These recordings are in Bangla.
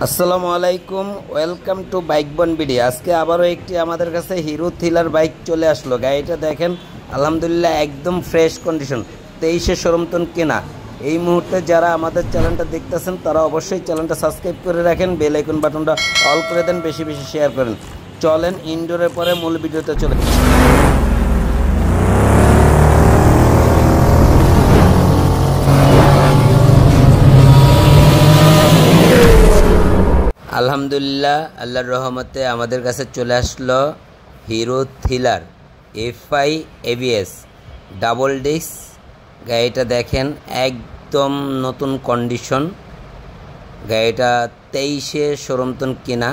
আসসালামু আলাইকুম, ওয়েলকাম টু বাইক বন বিডি। আজকে আবারও একটি আমাদের কাছে হিরো থ্রিলার বাইক চলে আসলো। গাড়িটা দেখেন, আলহামদুলিল্লাহ একদম ফ্রেশ কন্ডিশন, 23-এ শোরুমতন কেনা। এই মুহূর্তে যারা আমাদের চ্যানেলটা দেখতেছেন তারা অবশ্যই চ্যানেলটা সাবস্ক্রাইব করে রাখেন, বেল আইকন বাটনটা অল করে দেন, বেশি বেশি শেয়ার করেন। চলেন ইনডোরের পরে মূল ভিডিওতে চলে। আলহামদুলিল্লাহ, আল্লাহর রহমতে আমাদের কাছে চলে আসলো hero thriller FI ABS double disc. গাড়িটা দেখেন একদম নতুন কন্ডিশন। গাড়িটা 23-এ শোরুমতন কেনা,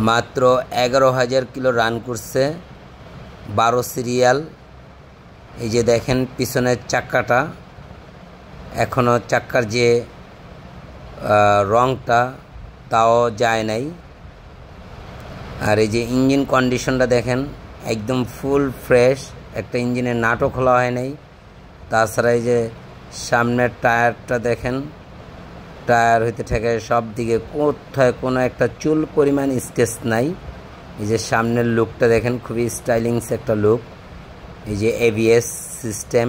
মাত্র 11,000 কিলো রান করছে, 12 সিরিয়াল। এই যে দেখেন পিছনের চাক্কাটা, এখনও চাক্কার যে রংটা তাও যায় নাই। আর এই যে ইঞ্জিন কন্ডিশনটা দেখেন একদম ফুল ফ্রেশ, একটা ইঞ্জিনের নাটও খোলা হয় নাই। তাছাড়া এই যে সামনের টায়ারটা দেখেন, টায়ার হইতে থেকে সব দিকে কোথায় কোনো একটা চুল পরিমাণ স্কেচ নাই। এই যে সামনের লুকটা দেখেন, খুবই স্টাইলিংস একটা লুক। এই যে ABS সিস্টেম।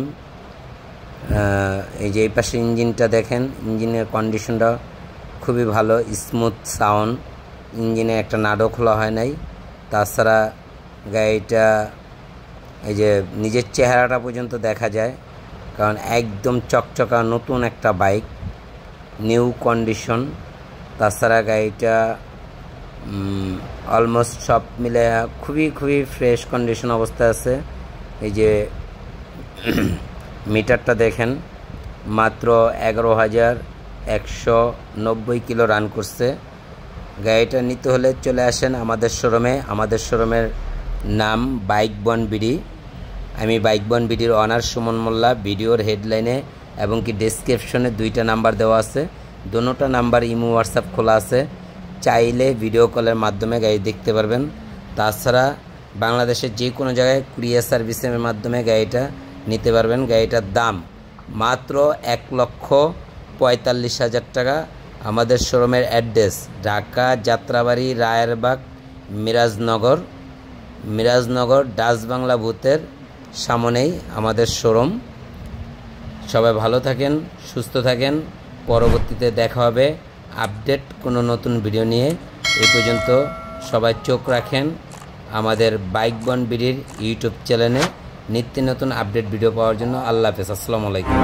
এই যে এই পাশে ইঞ্জিনটা দেখেন, ইঞ্জিনের কন্ডিশনটা খুবই ভালো, স্মুথ সাউন্ড, ইঞ্জিনে একটা নাটও খোলা হয় নাই। তাছাড়া গাড়িটা এই যে নিজের চেহারাটা পর্যন্ত দেখা যায়, কারণ একদম চকচকা নতুন একটা বাইক, নিউ কন্ডিশন। তাছাড়া গাড়িটা অলমোস্ট সব মিলে খুবই ফ্রেশ কন্ডিশন অবস্থায় আছে। এই যে মিটারটা দেখেন, মাত্র 11,190 কিলো রান করছে। গাড়িটা নিতে হলে চলে আসেন আমাদের শোরুমে। আমাদের শোরুমের নাম বাইক বন বিডি। আমি বাইক বন বিডির অনার সুমন মোল্লা। ভিডিওর হেডলাইনে এবং কি ডেসক্রিপশনে 2টা নাম্বার দেওয়া আছে, দোনোটা নাম্বার ইমো হোয়াটসঅ্যাপ খোলা আছে। চাইলে ভিডিও কলের মাধ্যমে গাড়ি দেখতে পারবেন। তাছাড়া বাংলাদেশের যে কোনো জায়গায় কুরিয়ার সার্ভিসের মাধ্যমে গাড়িটা নিতে পারবেন। গাড়িটার দাম মাত্র 1,45,000 টাকা। আমাদের শোরুমের অ্যাড্রেস ঢাকা যাত্রাবাড়ি রায়েরবাগ মিরাজনগর ডাচ বাংলা বুথের সামনেই আমাদের শোরুম। সবাই ভালো থাকেন, সুস্থ থাকেন। পরবর্তীতে দেখা হবে আপডেট কোনো নতুন ভিডিও নিয়ে। এই পর্যন্ত সবাই চোখ রাখেন আমাদের বাইক বন বিডির ইউটিউব চ্যানেলে নিত্য নতুন আপডেট ভিডিও পাওয়ার জন্য। আল্লাহ হাফেজ, আসসালামু আলাইকুম।